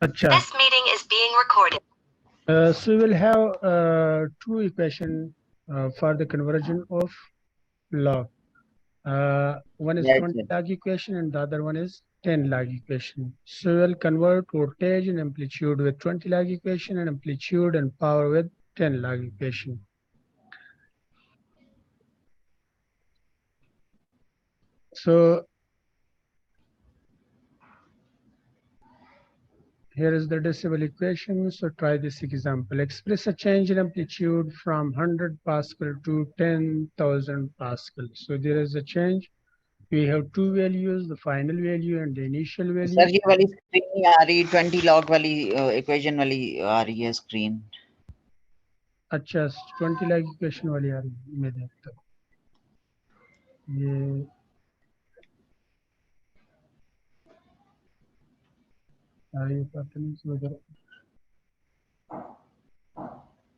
अच्छा, This meeting is being recorded. So we will have two equation for the conversion of log. One is Right, 20 sir. log equation and the other one is 10 log equation. So we will convert voltage and amplitude with 20 log equation and amplitude and power with 10 log equation. So here is the decibel equation. So try this example. Express a change in amplitude from 100 Pascal to 10,000 Pascal. So there is a change. We have two values, the final value and the initial value. Sir ये वाली screen नहीं आ रही 20 log वाली equation वाली आ रही है screen. अच्छा 20 lakh equation वाली आ रही है, मैं देखता हूँ. ये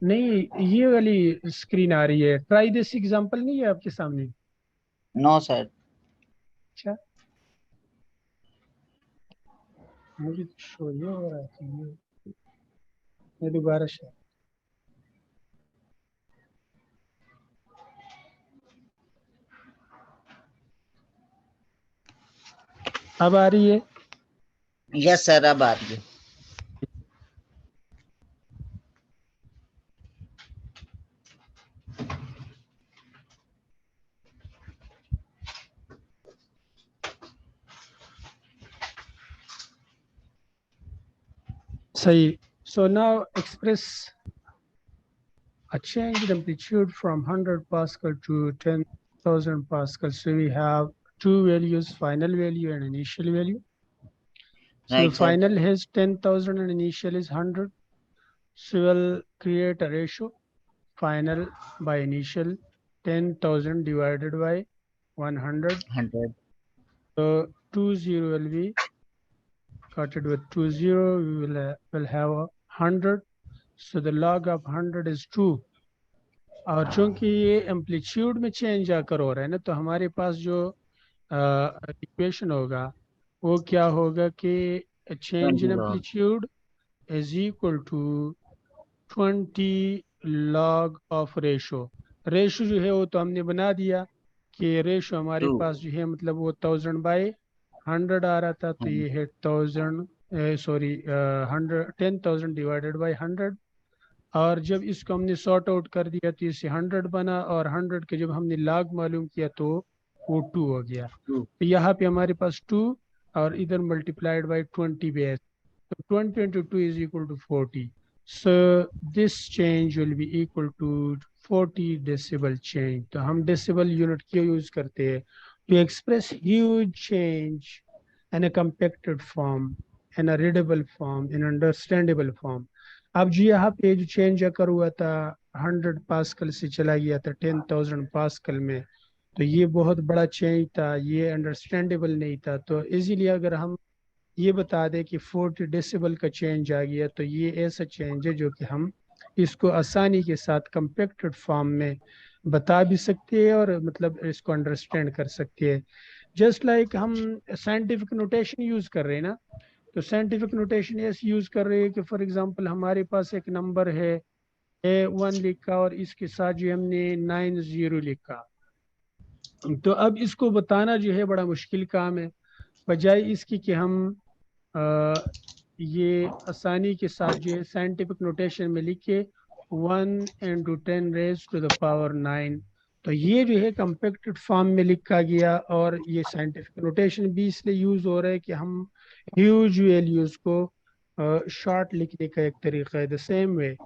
नहीं, ये वाली स्क्रीन आ रही है. ट्राई दिस एग्जांपल नहीं है आपके सामने? No sir. अच्छा, मुझे तो शो ये हो रहा है. मैं दोबारा से अब आ रही है. यस सर अब आ रही है. सही. So now express a change in amplitude from 100 Pascal to 10,000 Pascal. So we have two values, final value and initial value. So Right, sir. final has 10,000 and initial is 100. So we'll create a ratio, final by initial, 10,000 divided by 100. 100. So 20 will be cutted with 20. We will have 100. So the log of 100 is 2. और चूंकि ये amplitude में change आकर हो रहा है ना, तो हमारे पास जो इक्वेशन होगा वो क्या होगा कि change in 20 log. Amplitude is equal to 20 log of ratio. Ratio जो है वो तो हमने बना दिया कि रेशो हमारे 2. पास जो है मतलब वो 1000 बाई 100 आ रहा था, तो ये है 1000 सॉरी 100 10,000 डिवाइडेड बाई 100. और जब इसको हमने सॉर्ट आउट कर दिया तो इससे 100 बना, और 100 के जब हमने log मालूम किया तो वो 2 हो गया. तो यहाँ पे हमारे पास 2 और इधर multiplied by 20 base. So 20 into 2 is equal to 40. So this change will be equal to 40 decibel change. तो हम decibel unit क्यों यूज करते हैं? To express huge change in a compacted form, in a readable form, in understandable form. अब जो यहाँ पे जो चेंज अकर हुआ था 100 पास्कल से चला गया था 10,000 पास्कल में, तो ये बहुत बड़ा चेंज था, ये अंडरस्टैंडेबल नहीं था. तो इजीली अगर हम ये बता दें कि 40 डेसिबल का चेंज आ गया, तो ये ऐसा चेंज है जो कि हम इसको आसानी के साथ कंपैक्टेड फॉर्म में बता भी सकते हैं और मतलब इसको अंडरस्टैंड कर सकते हैं. जस्ट लाइक हम साइंटिफिक नोटेशन यूज कर रहे हैं ना, तो साइंटिफिक नोटेशन ऐसे यूज कर रहे हैं कि फॉर एग्जांपल हमारे पास एक नंबर है A1 लिखा और इसके साथ जो हमने 90 लिखा, तो अब इसको बताना जो है बड़ा मुश्किल काम है. बजाय इसकी कि हम ये आसानी के साथ जो है साइंटिफिक नोटेशन में लिखे 1 into 10 raised to the power 9, तो ये जो है कंपैक्टेड फॉर्म में लिखा गया. और ये साइंटिफिक नोटेशन भी इसलिए यूज हो रहा है कि हम ह्यूज वैल्यूज को शॉर्ट लिखने का एक तरीका है. द सेम वे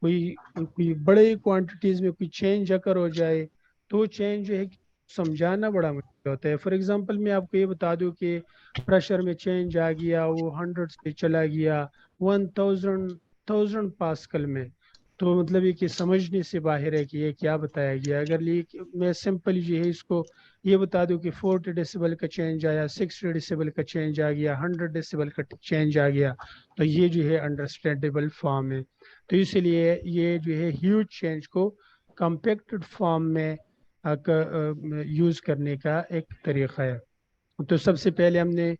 कोई बड़े क्वांटिटीज में कोई चेंज अगर हो जाए तो चेंज जो है समझाना बड़ा मुश्किल होता है. फॉर एग्जांपल मैं आपको ये बता दूं कि प्रेशर में चेंज आ गया, वो 100 से चला गया 1000 पास्कल में, तो मतलब ये कि समझने से बाहर है कि ये क्या बताया गया. अगर मैं सिंपल जो है इसको ये बता दूं कि 40 डेसिबल का चेंज आया, 60 डेसिबल का चेंज आ गया, 100 डेसिबल का चेंज आ गया, तो ये जो है अंडरस्टैंडेबल फॉर्म है. तो इसलिए ये जो है ह्यूज चेंज को कम्पैक्टेड फॉर्म में यूज करने का एक तरीका है. तो सबसे पहले हमने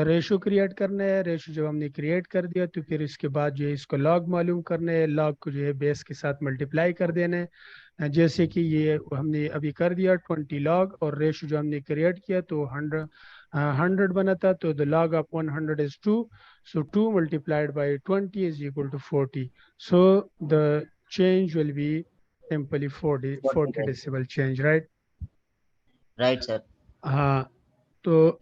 रेशो क्रिएट करना है। रेशो जब हमने क्रिएट कर दिया तो फिर इसके बाद जो है इसको लॉग मालूम करना है, लॉग को जो है बेस के साथ मल्टीप्लाई कर देना है। जैसे कि ये हमने अभी कर दिया 20 लॉग, और रेशो जो हमने क्रिएट किया तो 100 बना था, तो the log of 100 is 2, so 2 multiplied by 20 is equal to 40, so the change will be simply 40 decibel change, right? Right, sir. हाँ, तो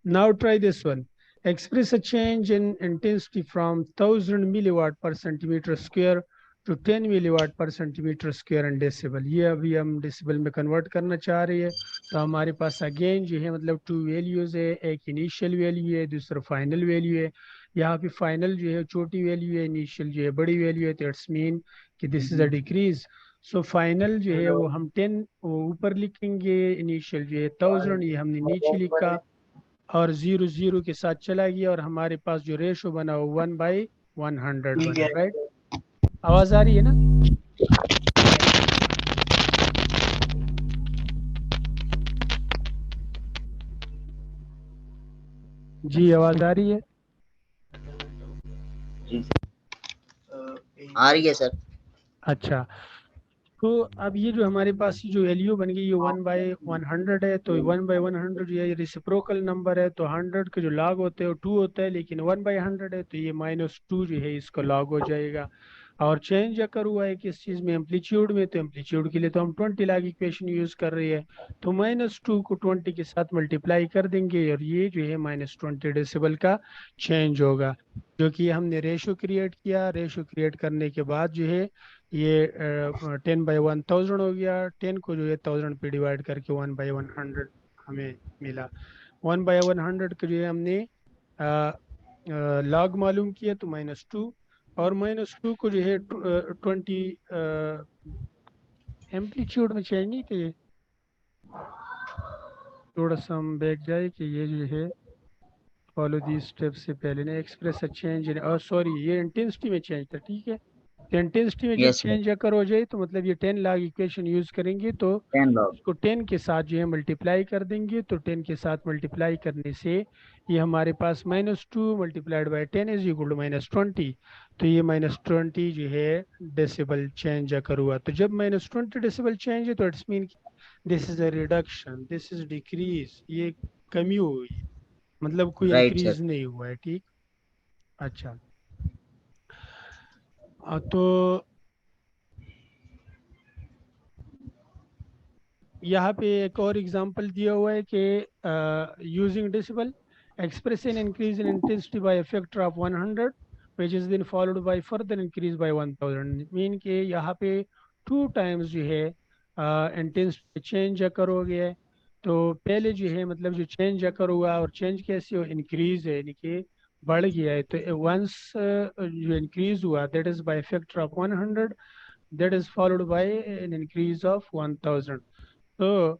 now try this one. Express a change in intensity from 1000 milliwatt per centimeter square to 10 milliwatt per centimeter square in decibel. ये अभी हम decibel में convert करना चाह रहे हैं। तो हमारे पास अगेन जो है मतलब टू वैल्यूज है, एक इनिशियल वैल्यू है, दूसरा फाइनल वैल्यू है। यहाँ पे फाइनल जो है छोटी वैल्यू है, इनिशियल जो है बड़ी वैल्यू है, तो इट्स मीन कि this is a decrease. So final जो है वो हम 10 ऊपर लिखेंगे, इनिशियल जो है 1000 ये हमने नीचे लिखा, और 0 0 के साथ चला गया, और हमारे पास जो रेशो बना वो 1/100 बना, राइट? आवाज आ रही है ना? जी आवाज आ रही है? आ रही है सर। अच्छा, तो अब ये जो हमारे पास जो वैल्यू बन गई ये 1/100 है, तो 1/100 जो है रिसिप्रोकल नंबर है, तो 100 के जो लॉग होते हैं वो 2 होता है, लेकिन 1/100 है तो ये -2 जो है इसका लॉग हो जाएगा। और चेंज अगर हुआ है किस चीज़ में, एम्पलीट्यूड में, तो एम्पलीट्यूड के लिए तो हम 20 लाख इक्वेशन यूज़ कर रही है, तो -2 को 20 के साथ मल्टीप्लाई कर देंगे, और ये जो है -20 डेसिबल का चेंज होगा, जो कि हमने रेशो क्रिएट किया। रेशो क्रिएट करने के बाद जो है ये 10/1000 हो गया। 10 को जो है 1000 पे डिवाइड करके 1/100 हमें मिला। 1/100 के जो है हमने लॉग मालूम किया, तो -2, और -2 को जो है 20 एम्पलीट्यूड में चेंज नहीं चाहिए, थोड़ा सा हम बैठ जाए कि ये जो है फॉलो दी स्टेप से पहले ना एक्सप्रेस अ चेंज इन, और सॉरी ये इंटेंसिटी में चेंज था, ठीक है। तो इंटेंसिटी में जब Yes, sir. चेंज अगर हो जाए तो मतलब ये 10 लाख इक्वेशन यूज करेंगे, तो 10 log. इसको 10 के साथ जो है मल्टीप्लाई कर देंगे, तो 10 के साथ मल्टीप्लाई करने से ये हमारे पास -2 multiplied by 10 is equal to -20, तो ये -20 जो है डेसिबल चेंज अगर हुआ, तो जब -20 डेसिबल चेंज है तो it's mean this is a reduction, this is decrease, ये कमी हुई, मतलब कोई Right, sir. इंक्रीज नहीं हुआ है, ठीक। अच्छा, तो यहाँ पे एक और एग्जांपल दिया हुआ है कि using decibel express an increase in intensity by factor of 100 which is then followed by further increase by 1000, mean के यहाँ पे 2 टाइम्स जो है इंटेंसिटी चेंज अकर हो गया है। तो पहले जो है मतलब जो चेंज अकर हुआ, और चेंज कैसे हो, इंक्रीज है, यानी कि बढ़ गया है, तो वंस जो इंक्रीज हुआ that is by factor of 100, that is followed by an increase of 1000, so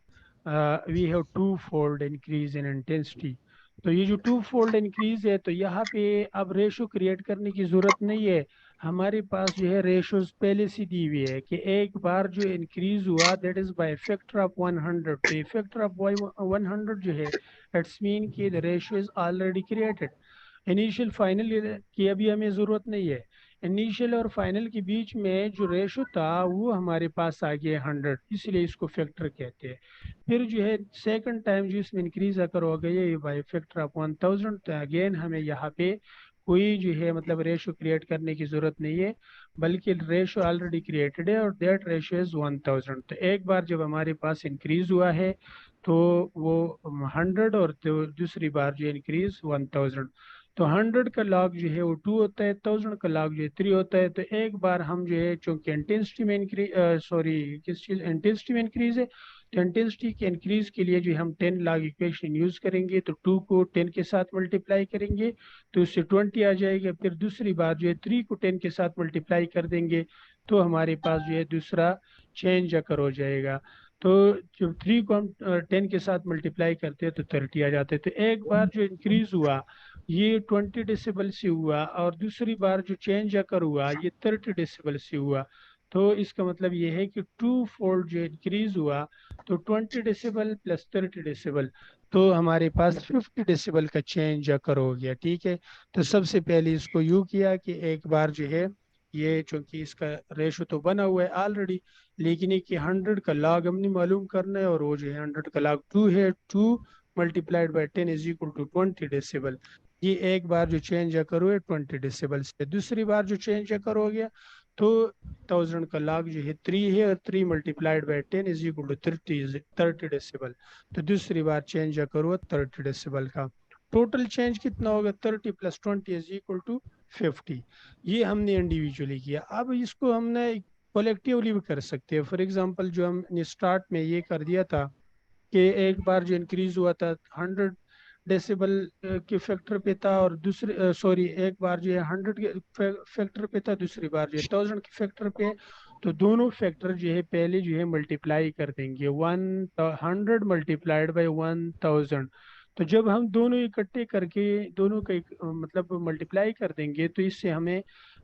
we have two-fold increase in intensity। तो ये जो टू फोल्ड इंक्रीज है, तो यहाँ पे अब रेशो क्रिएट करने की जरूरत नहीं है, हमारे पास जो है रेशोज पहले से दी हुई है कि एक बार जो इंक्रीज हुआ that is by factor of 100, तो फैक्टर ऑफ 100 जो है इट्स मीन कि the ratio is already created. Initial final की अभी हमें ज़रूरत नहीं है, इनिशियल और फाइनल के बीच में जो रेशो था वो हमारे पास आ गया 100, इसलिए इसको फैक्टर कहते हैं। फिर जो है सेकंड टाइम जो इसमें इंक्रीज अगर हो गई है बाई फैक्टर ऑफ 1000, तो अगेन हमें यहाँ पे कोई जो है मतलब रेशो क्रिएट करने की ज़रूरत नहीं है, बल्कि रेशो ऑलरेडी क्रिएटेड है, और दैट रेशो इज़ 1000। तो एक बार जब हमारे पास इंक्रीज हुआ है तो वो 100, और तो दूसरी बार जो इंक्रीज 1000, तो 100 का लॉग जो है वो 2 होता है, 1000 का लॉग जो है 3 होता है। तो एक बार हम जो है चूंकि इंटेंसिटी में इंक्रीज, सॉरी किस चीज़, इंटेंसिटी में इंक्रीज है, तो इंटेंसिटी के इंक्रीज के लिए जो हम 10 लॉग इक्वेशन यूज करेंगे, तो 2 को 10 के साथ मल्टीप्लाई करेंगे तो उससे 20 आ जाएगा, फिर दूसरी बार जो है 3 को 10 के साथ मल्टीप्लाई कर देंगे तो हमारे पास जो है दूसरा चेंज अकर हो जाएगा। तो जब 3 को हम 10 के साथ मल्टीप्लाई करते हैं तो 30 आ जाते हैं। तो एक बार जो इंक्रीज हुआ ये 20 डेसिबल से हुआ, और दूसरी बार जो चेंज अकर हुआ ये 30 डेसिबल से हुआ, तो इसका मतलब ये है कि 2 फोल्ड जो इंक्रीज हुआ, तो 20 डेसिबल प्लस 30 डेसिबल, तो हमारे पास 50 डेसिबल का चेंज अकर हो गया। ठीक है, तो सबसे पहले इसको यूँ किया कि एक बार जो है ये, चूंकि इसका रेशो तो बना हुआ है ऑलरेडी, लेकिन ये कि 100 का लॉग हमने मालूम करना है, और वो जो है 100 का लॉग 2 है, 2 multiplied by 10 is equal to 20 decibel. ये एक बार जो चेंज अकर हुए 20 डेसिबल से, दूसरी बार जो चेंज अकर हो गया तो 1000 का लॉग जो है 3 है, और 3 multiplied by 10 is equal to 30 decibel. तो दूसरी बार चेंज अकर हुआ 30 डेसिबल का। टोटल चेंज कितना होगा? 30 प्लस 20 इज इक्वल टू 50। ये हमने इंडिविजुअली किया। अब इसको हमने कलेक्टिवली भी कर सकते हैं। फॉर एग्जांपल जो हमने स्टार्ट में ये कर दिया था कि एक बार जो इंक्रीज हुआ था 100 डेसिबल के फैक्टर पे था, और दूसरे सॉरी एक बार जो है 100 के फैक्टर पे था, दूसरी बार जो है 1000 के फैक्टर पे। तो दोनों फैक्टर जो है पहले जो है मल्टीप्लाई कर देंगे, 100 मल्टीप्लाइड बाई 1000। तो जब हम दोनों इकट्ठे करके दोनों का मतलब मल्टीप्लाई कर देंगे, तो इससे हमें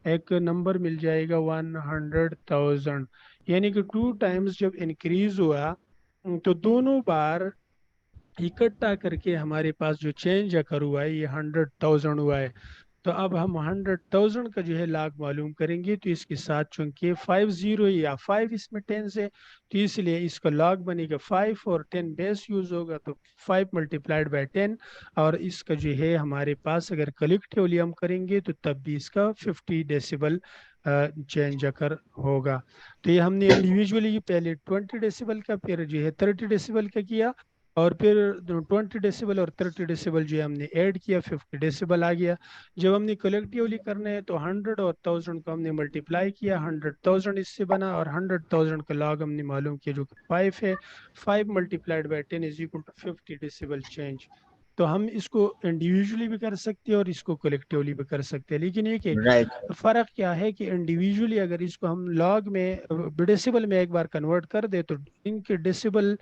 एक नंबर मिल जाएगा 100,000। यानी कि 2 टाइम्स जब इंक्रीज हुआ, तो दोनों बार इकट्ठा करके हमारे पास जो चेंज अकर हुआ है ये 100,000 हुआ है। तो अब हम 100,000 का जो है लाग मालूम करेंगे, तो इसके साथ चूंकि 50 या 5 इसमें 10 से, तो इसलिए इसका लॉग बनेगा 5, और 10 बेस यूज होगा, तो 5 मल्टीप्लाइड बाई 10। और इसका जो है हमारे पास अगर कलेक्टिवली हम करेंगे तो तब भी इसका 50 डेसिबल चेंज अकर होगा। तो ये हमने इंडिविजुअली पहले 20 डेसिबल का, फिर जो है 30 डेसिबल का किया, और फिर 20 डेसिबल और 30 डेसिबल जो है हमने ऐड किया, 50 डेसिबल आ गया। जब हमने कलेक्टिवली करना है तो 100 और 1000 को हमने मल्टीप्लाई किया, 100,000 इससे बना, और 100,000 का लॉग हमने मालूम किया जो कि 5 है। 5 multiplied by 10 is equal to 50 decibel change. तो हम इसको इंडिविजुअली भी कर सकते हैं और इसको कलेक्टिवली भी कर सकते हैं, लेकिन ये कि right. फर्क क्या है कि इंडिविजुअली अगर इसको हम लॉग में डेसिबल में एक बार कन्वर्ट कर दे, तो इनके डेसिबल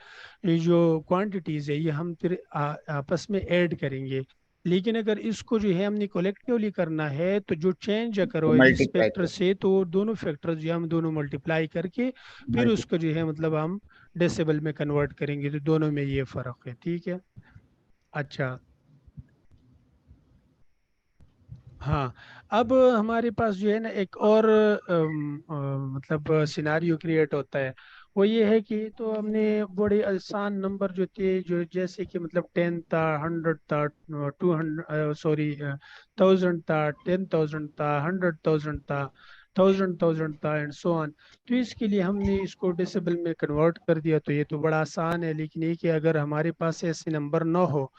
ये जो क्वांटिटीज है ये हम फिर आपस में ऐड करेंगे। लेकिन अगर इसको जो है हमने कलेक्टिवली करना है, तो जो चेंज तो करो इस मल्टीप्लाई फैक्टर कर से, तो दोनों फैक्टर जो है हम दोनों मल्टीप्लाई करके फिर उसको जो है मतलब हम डेसिबल में कन्वर्ट करेंगे। तो दोनों में ये फर्क है। ठीक है, अच्छा। हाँ, अब हमारे पास जो है ना एक और मतलब सिनारियो क्रिएट होता है। वो ये है कि तो हमने बड़े आसान नंबर जो थे, जो जैसे कि मतलब 10 था, 100 था, 200 सॉरी 1000 था, 10,000 था, 100,000 था, 1000 था, एंड सो ऑन। तो इसके लिए हमने इसको डेसिबल में कन्वर्ट कर दिया, तो ये तो बड़ा आसान है। लेकिन ये कि अगर हमारे पास ऐसे नंबर ना हो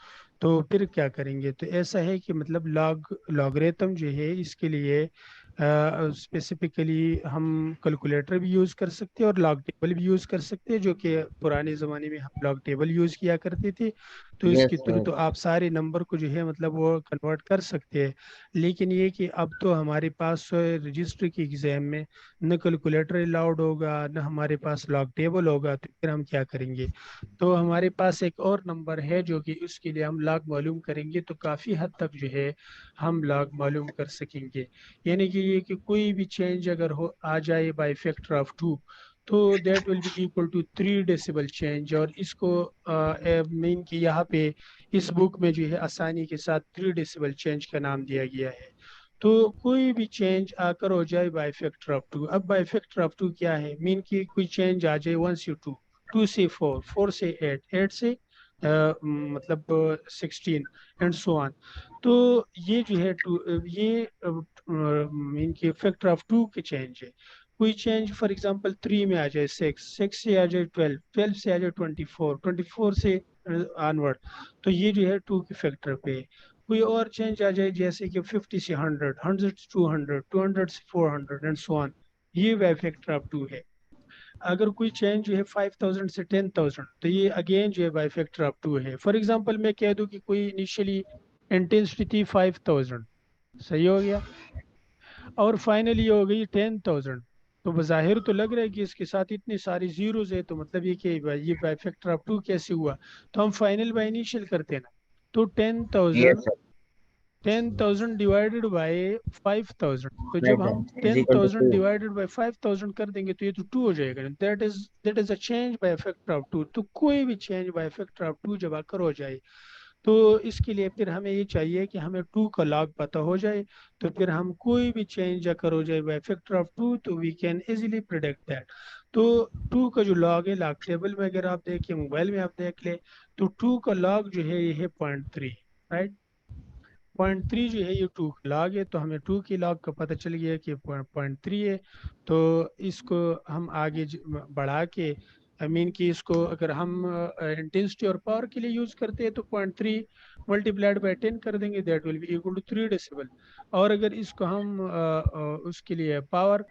तो फिर क्या करेंगे? तो ऐसा है कि मतलब लॉगरिथम जो है इसके लिए स्पेसिफिकली हम कैलकुलेटर भी यूज़ कर सकते हैं और लॉग टेबल भी यूज़ कर सकते हैं, जो कि पुराने ज़माने में हम लॉग टेबल यूज़ किया करते थे। तो इसके यस थ्रू तो आप सारे नंबर को जो है मतलब वो कन्वर्ट कर सकते हैं। लेकिन ये कि अब तो हमारे पास रजिस्ट्री की एग्ज़ाम में न कैलकुलेटर अलाउड होगा, न हमारे पास लॉग टेबल होगा, तो फिर हम क्या करेंगे? तो हमारे पास एक और नंबर है जो कि उसके लिए हम लॉग मालूम करेंगे, तो काफ़ी हद तक जो है हम लॉग मालूम कर सकेंगे। यानी कि ये कि कोई भी चेंज अगर हो आ जाए बाय फैक्टर ऑफ 2, तो that will be equal to 3 decibel change. और इसको मीन कि यहाँ पे इस बुक में जो है आसानी के साथ 3 डेसिबल चेंज का नाम दिया गया है। तो कोई भी चेंज आकर हो जाए बाय फैक्टर ऑफ 2। अब बाय फैक्टर ऑफ 2 क्या है? मीन कि कोई चेंज आ जाए 1 से 2, 2 से 4, 4 से 8, 8 से मतलब 16, एंड सो ऑन। तो ये जो है टू ये इनके फैक्टर ऑफ 2 के चेंज है। कोई चेंज फॉर एग्जांपल 3 में आ जाए 6, 6 से आ जाए 12, 12 से आ जाए 24, 24 से ऑनवर्ड, तो ये जो है 2 के फैक्टर पे है। कोई और चेंज आ जाए जैसे कि 50 से 100, 100 से 200, 200 से 400, एंड सो ऑन, ये वे फैक्टर ऑफ 2 है। अगर कोई चेंज जो है 5000 से 10,000, तो ये अगेन जो है बाई फैक्टर ऑफ 2 है। फॉर एग्जांपल मैं कह दूं कि कोई इनिशियली इंटेंसिटी 5000, सही हो गया, और फाइनली हो गई 10,000। तो बज़ाहिर तो लग रहा है कि इसके साथ इतनी सारी जीरोज है, तो मतलब ये कि ये बाई फैक्टर ऑफ 2 कैसे हुआ? तो हम फाइनल बाई इनिशियल करते हैं ना, तो 10,000, सर 10,000 डिवाइडेड बाय 5,000, तो जब हम is equal to 10,000 2. Divided by 5,000 कर देंगे तो ये तो 2 हो जाएगा। That is a change bye factor of 2। तो कोई भी चेंज बाय फैक्टर ऑफ 2 जब आकर हो जाए तो इसके लिए फिर हमें ये चाहिए कि हमें 2 का लॉग पता हो जाए। तो फिर हम कोई भी चेंज अगर हो जाए बाय फैक्टर ऑफ 2 तो we can easily predict that. तो 2 का जो लॉग है, लॉग टेबल में अगर आप देखिए, मोबाइल में आप देख ले, तो 2 का लॉग जो है ये है 0.3, राइट। 0.3 जो है ये 2 का लॉग है, तो हमें 2 की लॉग का पता चल गया कि 0.3 है। तो इसको हम आगे बढ़ा के, आई मीन कि इसको अगर हम इंटेंसिटी और पावर के लिए यूज करते हैं तो 0.3 मल्टीप्लाइड बाय 10 कर देंगे, that will be equal to 3 decibel. और अगर इसको हम उसके लिए पावर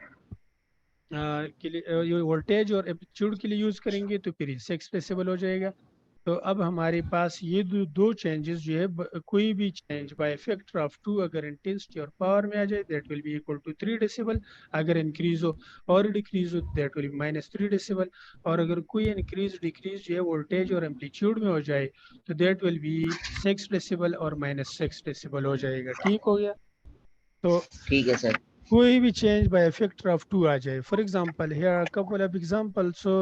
के लिए वोल्टेज और एम्पलीट्यूड के लिए यूज करेंगे तो फिर इससे एक्सप्रेसिबल हो जाएगा। तो अब हमारे पास ये दो चेंजेस जो है, कोई भी चेंज बाय फैक्टर ऑफ 2 अगर इंटेंसिटी और पावर में आ जाए that will be equal to 3 decibel. अगर इंक्रीज हो और डिक्रीज हो दैट विल बी -3 डेसिबल। और अगर कोई इंक्रीज डिक्रीज जो है वोल्टेज और एम्पलीट्यूड में हो जाए तो दैट विल बी 6 डेसिबल और -6 डेसिबल हो जाएगा। ठीक हो गया। तो ठीक है सर. कोई भी change by a factor of 2 आ जाए। For example, here are a couple of examples. So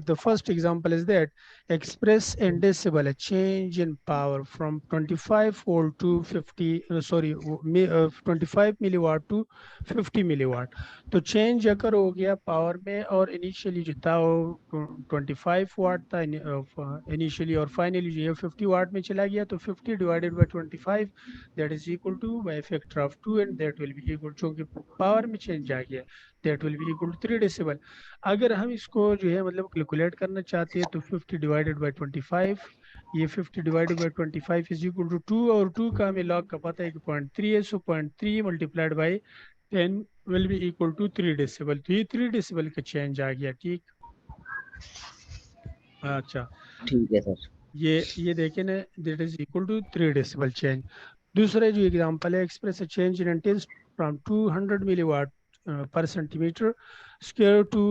the first example is that express in decibel a change in power from 25 volt to 25 milliwatt to 50 milliwatt। तो change अगर हो गया power में, और initially जो था वो 25 वाट था इनिशियली, और फाइनली जो है 50 वाट में चला गया, तो 50 divided by 25 that is equal to by factor of 2 and that will be equal, चूंकि पावर में चेंज आ गया, that will be equal to 3 decibel. अगर हम इसको जो है मतलब कैलकुलेट करना चाहते हैं तो 50 डिवाइडेड बाय 25, ये 50 divided by 25 is equal to 2, और 2 का हमें लॉग का पता है कि 0.3 है, so 0.3 multiplied by 10 will be equal to 3 decibel. तो ये 3 डेसिबल का चेंज आ गया। ठीक, अच्छा, ठीक है सर. ये देखें ना, that is equal to 3 decibel change. दूसरा जो एग्जांपल है, express a change in intensity from 200 milliwatt per centimetre square to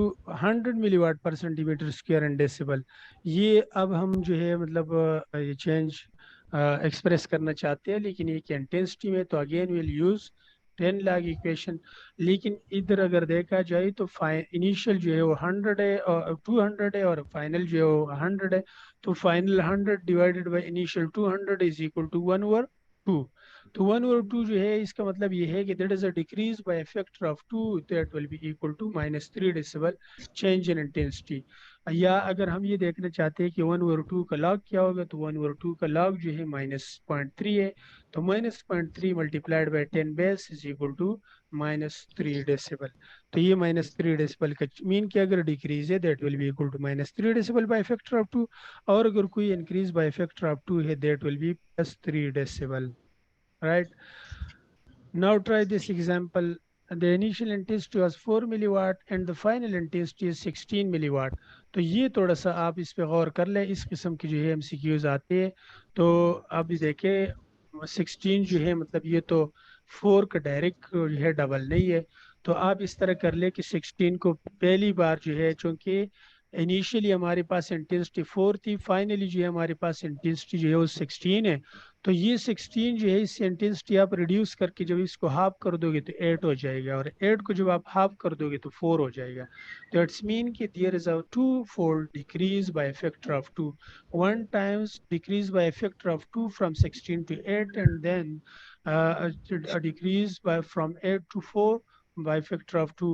100 milliwatt per centimetre square in decibel. ये अब हम जो है मतलब ये चेंज एक्सप्रेस करना चाहते हैं, लेकिन ये इंटेंसिटी में, तो again will use 10 lakh equation. लेकिन इधर अगर देखा जाए तो इनिशियल जो है वो 100 है और 200 है, और फाइनल जो है वो 100 है। तो final 100 divided by initial 200 is equal to 1/2। तो 1/2 जो है, इसका मतलब ये है कि that is a decrease by factor of 2, that will be equal to -3 decibel change in intensity. या अगर हम ये देखना चाहते हैं कि 1/2 का लॉग क्या होगा, तो 1/2 का लॉग जो है -0.3 है, तो -0.3 multiplied by 10 base is equal to -3 decibel. तो ये -3 डेसिबल का मीन कि अगर डिक्रीज है that will be equal to -3 decibel by factor of 2, और अगर कोई इंक्रीज बाय फैक्टर ऑफ 2 है that will B +3 decibel, right. Now try this example. The initial intensity was 4 milliwatt and the final intensity is 16 milliwatt। तो ये थोड़ा सा आप इस पे गौर कर लें, इस किस्म की जो है MCQs आते हैं। तो आप देखें 16 जो है मतलब ये तो 4 का डायरेक्ट जो है डबल नहीं है। तो आप इस तरह कर ले कि 16 को पहली बार जो है, चूंकि इनिशियली हमारे पास इंटेंसिटी 4 थी, फाइनली जो है हमारे पास इंटेंसिटी जो है वो 16 है। तो ये 16 जो है, इस इंटेंसिटी आप रिड्यूस करके जब इसको हाफ कर दोगे तो 8 हो जाएगा, और 8 को जब आप हाफ कर दोगे तो 4 हो जाएगा। तो इट्स मीन कि there is a two fold decrease by factor of 2, one times decrease by factor of 2 from 16 to 8, and then a decrease by from 8 to 4 by factor of 2.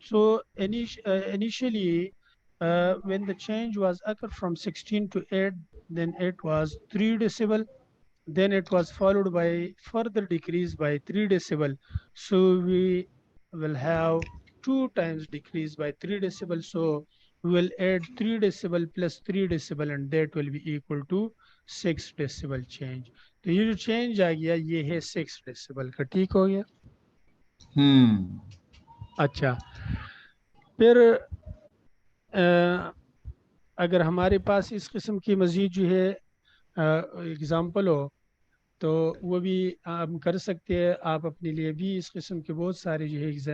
So initially, when the change was occurred from 16 to 8, then it was 3 decibel. Then it was followed by further decrease by 3 decibel. So we will have 2 times decrease by 3 decibel. So we will add 3 decibel plus 3 decibel, and that will be equal to 6 decibel change. तो ये जो change आ गया ये है 6 decibel का। ठीक हो गया। अच्छा, फिर अगर हमारे पास इस किस्म की मज़ीद जो है एग्ज़ाम्पल हो तो वो भी हम कर सकते हैं। आप अपने लिए भी इस किस्म के बहुत सारे जो है